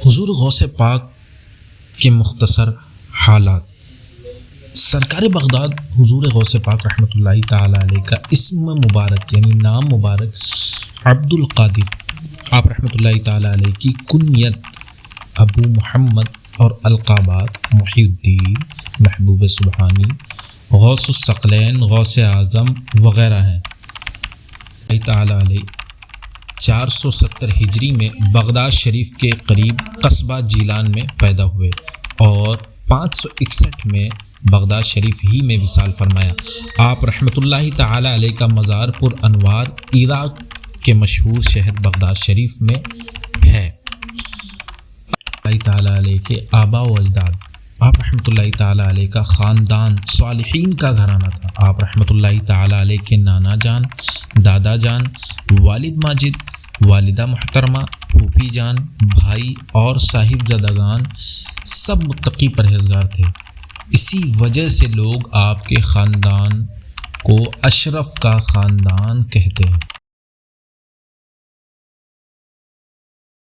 حضور غوث پاک کے مختصر حالات۔ سرکار بغداد حضور غوث پاک رحمۃ اللہ تعالیٰ علیہ کا اسم مبارک یعنی نام مبارک عبد القادر، آپ رحمۃ اللہ تعالیٰ علیہ کی کنیت ابو محمد اور القابات محی الدین، محبوب سبحانی، غوث الثقلین، غوث اعظم وغیرہ ہیں۔ اللہ تعالیٰ علیہ 470 ہجری میں بغداد شریف کے قریب قصبہ جیلان میں پیدا ہوئے اور 561 میں بغداد شریف ہی میں وصال فرمایا۔ آپ رحمۃ اللہ تعالیٰ علیہ کا مزار پر انوار عراق کے مشہور شہر بغداد شریف میں ہے۔ اللہ تعالیٰ علیہ کے آبا و اجداد، آپ رحمۃ اللہ تعالیٰ علیہ کا خاندان صالحین کا گھرانہ تھا۔ آپ رحمۃ اللہ تعالیٰ علیہ کے نانا جان، دادا جان، والد ماجد، والدہ محترمہ، پھوپھی جان، بھائی اور صاحبزادگان سب متقی پرہیزگار تھے۔ اسی وجہ سے لوگ آپ کے خاندان کو اشرف کا خاندان کہتے ہیں۔